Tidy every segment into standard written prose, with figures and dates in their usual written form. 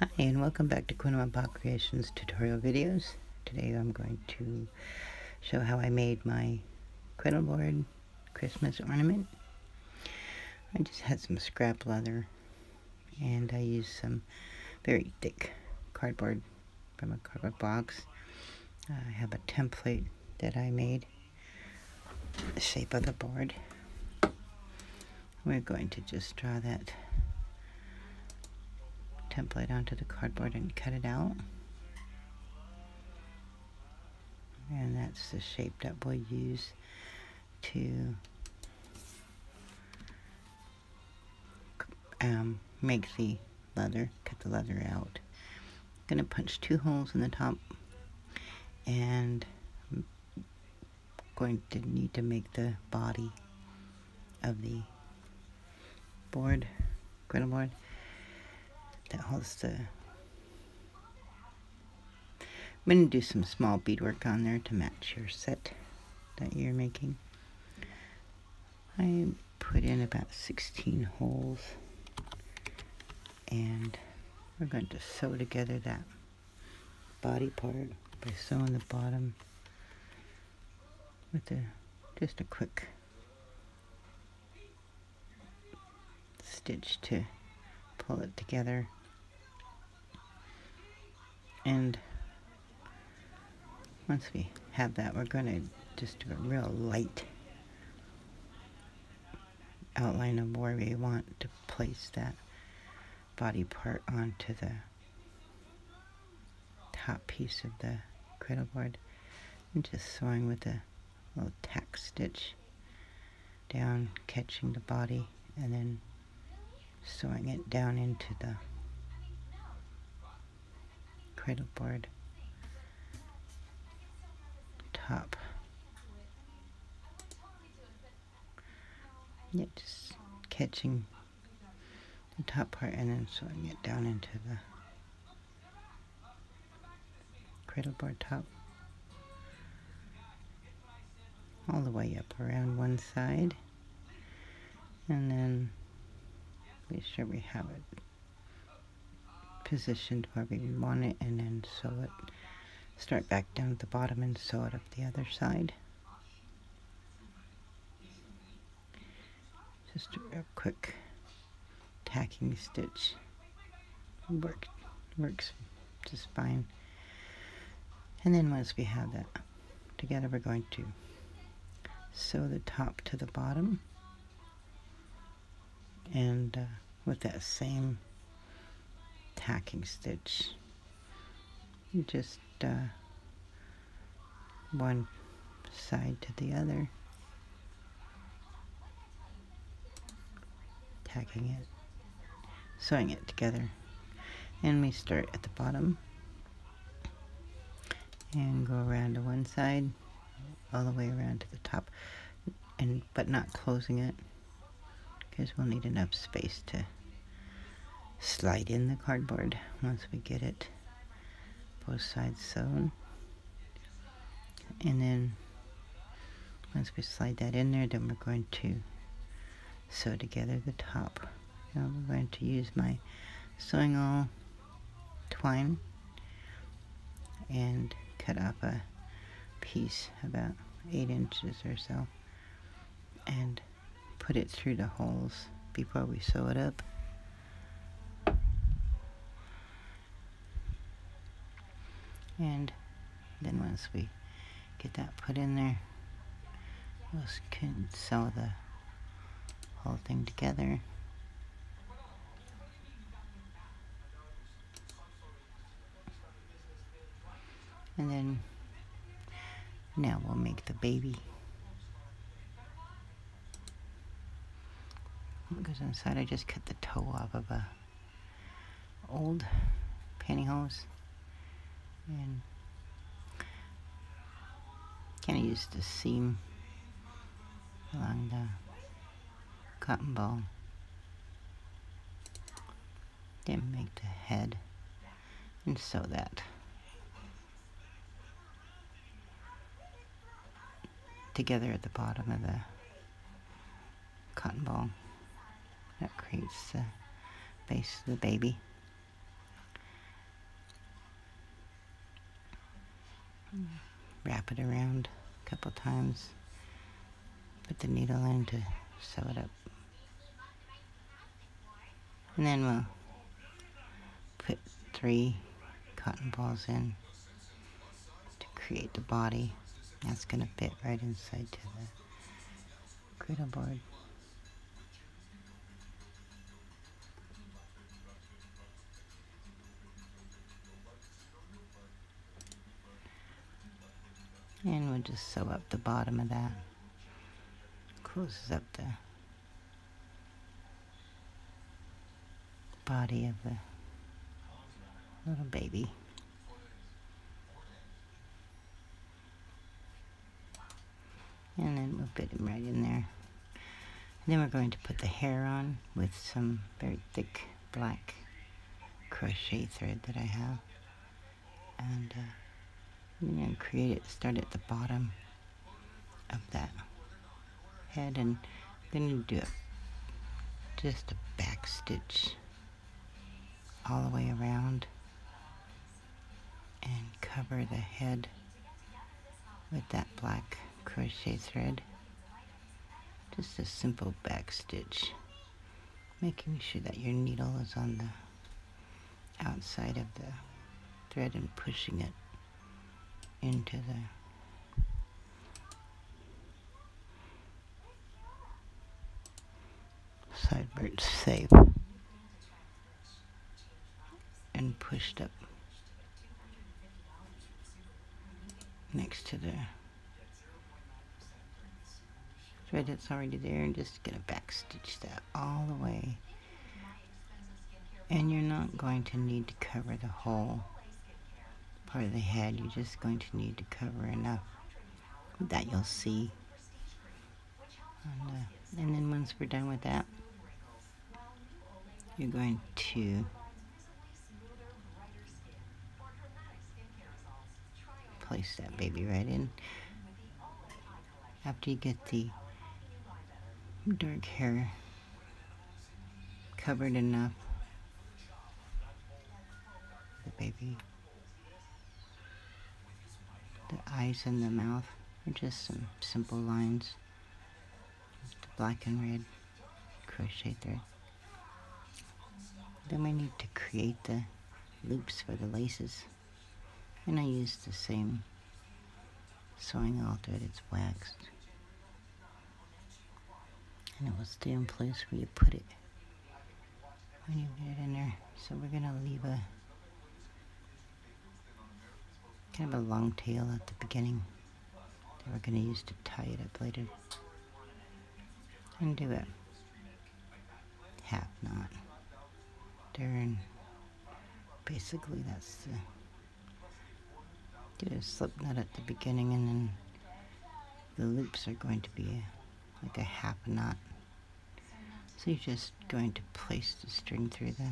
Hi, and welcome back to Cradleboard Creations tutorial videos. Today I'm going to show how I made my Cradleboard Christmas ornament. I just had some scrap leather and I used some very thick cardboard from a cardboard box. I have a template that I made, the shape of the board. We're going to just draw that template onto the cardboard and cut it out. And that's the shape that we'll use to make the leather, cut the leather out. I'm going to punch 2 holes in the top, and I'm going to need to make the body of the board, Cradleboard, that holds the... I'm going to do some small beadwork on there to match your set that you're making. I put in about 16 holes, and we're going to sew together that body part by sewing the bottom with just a quick stitch to pull it together. And once we have that, we're going to just do a real light outline of where we want to place that body part onto the top piece of the Cradleboard, and just sewing with a little tack stitch down, catching the body, and then sewing it down into the Cradleboard top. Yeah, just catching the top part and then sewing it down into the Cradleboard top, all the way up around one side, and then make sure we have it positioned where we want it, and then sew it, start back down at the bottom and sew it up the other side. Just a real quick tacking stitch works just fine. And then once we have that together, we're going to sew the top to the bottom, and with that same tacking stitch, just one side to the other, tacking it, sewing it together. And we start at the bottom and go around to one side, all the way around to the top, but not closing it, because we'll need enough space to slide in the cardboard once we get it both sides sewn. And then once we slide that in there, then we're going to sew together the top. Now we're going to use my sewing awl twine and cut off a piece about 8 inches or so and put it through the holes before we sew it up. And then once we get that put in there, we can sew the whole thing together. And then now we'll make the baby. What goes inside, I just cut the toe off of a old pantyhose, and kind of used the seam along the cotton ball. Then make the head and sew that together at the bottom of the cotton ball. That creates the base of the baby. Wrap it around a couple times. Put the needle in to sew it up. And then we'll put 3 cotton balls in to create the body. That's going to fit right inside to the Cradleboard. And we'll just sew up the bottom of that. Closes up the body of the little baby. And then we'll fit him right in there. And then we're going to put the hair on with some very thick black crochet thread that I have. And I'm going to create it, start at the bottom of that head, and I'm going to do just a back stitch all the way around and cover the head with that black crochet thread. Just a simple back stitch, making sure that your needle is on the outside of the thread and pushing it into the side where it's safe and pushed up next to the thread that's already there, and just gonna back stitch that all the way. And you're not going to need to cover the whole part of the head. You're just going to need to cover enough that you'll see. And then once we're done with that, you're going to place that baby right in. After you get the dark hair covered enough, the baby, the eyes and the mouth are just some simple lines with the black and red crochet thread. Then we need to create the loops for the laces, and I use the same sewing all thread. It's waxed, and it will stay in place where you put it when you get it in there. So we're gonna leave a kind of a long tail at the beginning that we're gonna use to tie it up later, and do a half knot there, and basically that's do a slip knot at the beginning, and then the loops are going to be like a half knot. So you're just going to place the string through the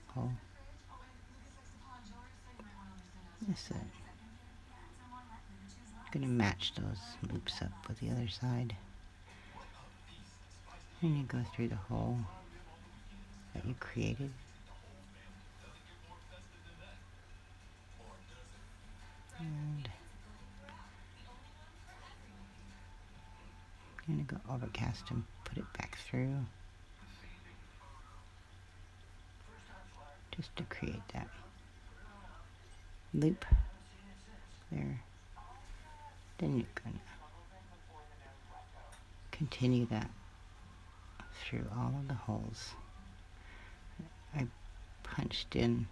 hole. That's it. I'm going to match those loops up with the other side. And you go through the hole that you created. And I'm going to go overcast and put it back through, just to create that loop there. Then you're going to continue that through all of the holes. I punched in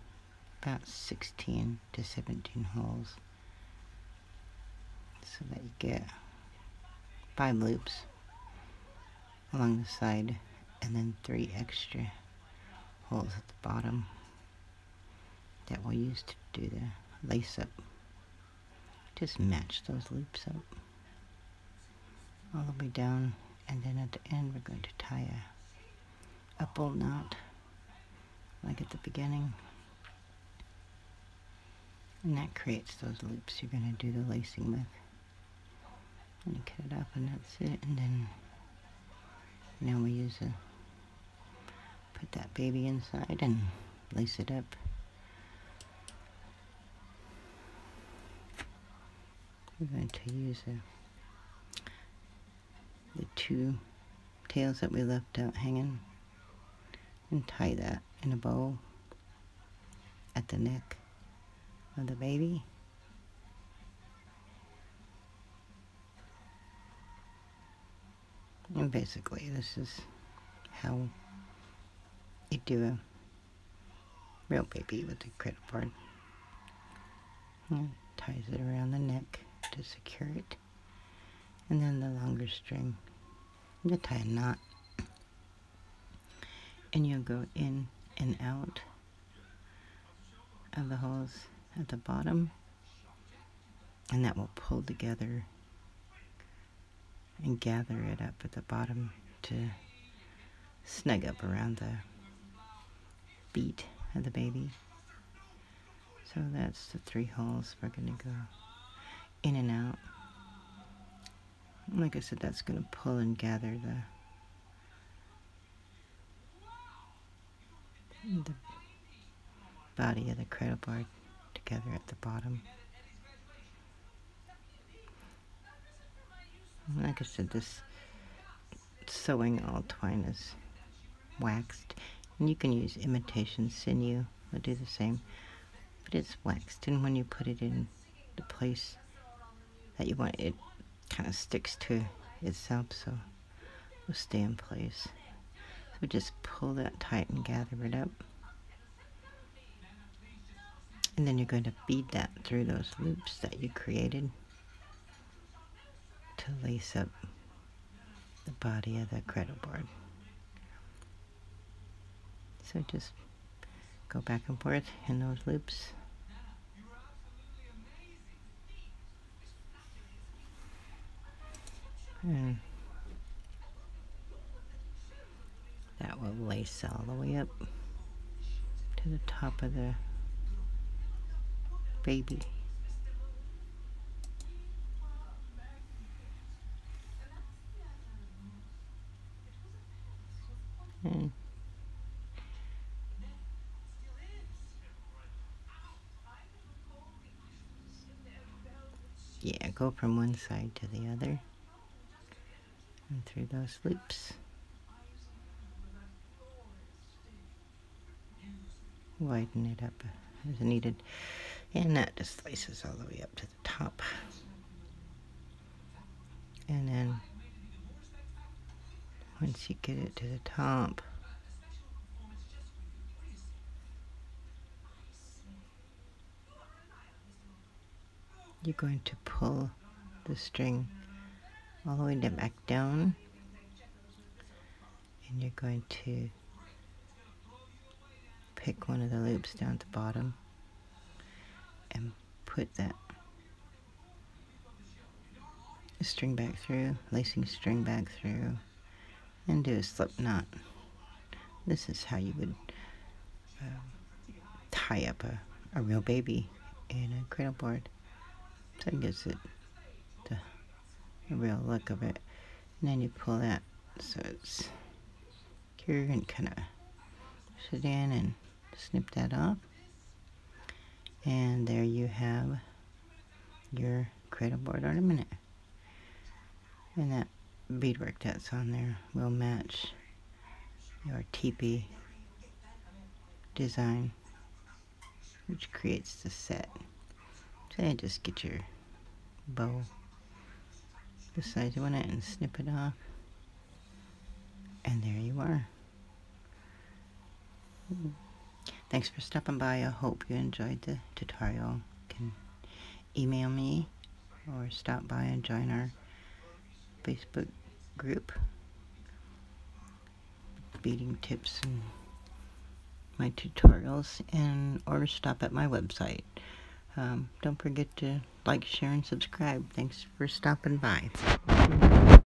about 16 to 17 holes so that you get 5 loops along the side, and then 3 extra holes at the bottom that we'll use to do the lace up. Just match those loops up all the way down, and then at the end we're going to tie a bow knot like at the beginning, and that creates those loops you're going to do the lacing with. And you cut it up, and that's it. And then now we use put that baby inside and lace it up we're going to use the two tails that we left out hanging and tie that in a bow at the neck of the baby. And basically this is how you do a real baby with the Cradleboard. Ties it around the neck to secure it, and then the longer string, you tie a knot, and you'll go in and out of the holes at the bottom, and that will pull together and gather it up at the bottom to snug up around the feet of the baby. So that's the 3 holes we're going to go in and out. Like I said, that's going to pull and gather the body of the Cradleboard together at the bottom. Like I said, this sewing all twine is waxed, and you can use imitation sinew, it'll do the same, but it's waxed, and when you put it in the place that you want, it kind of sticks to itself, so it'll stay in place. So just pull that tight and gather it up, and then you're going to feed that through those loops that you created to lace up the body of the Cradleboard. So just go back and forth in those loops. And that will lace all the way up to the top of the baby. And yeah, go from one side to the other and through those loops. Widen it up as needed, and that just laces all the way up to the top. And then once you get it to the top, you're going to pull the string all the way back down, and you're going to pick one of the loops down at the bottom and put that string back through, lacing string back through, and do a slip knot. This is how you would tie up a real baby in a Cradleboard. So it gives it the real look of it. And then you pull that so it's secure and kind of push it in and snip that off. And there you have your Cradleboard ornament. And that beadwork that's on there will match your teepee design, which creates the set. So you just get your bow the size you want it and snip it off, and there you are. Thanks for stopping by. I hope you enjoyed the tutorial. You can email me or stop by and join our Facebook group, beading tips and my tutorials, and or stop at my website. Don't forget to like, share, and subscribe. Thanks for stopping by.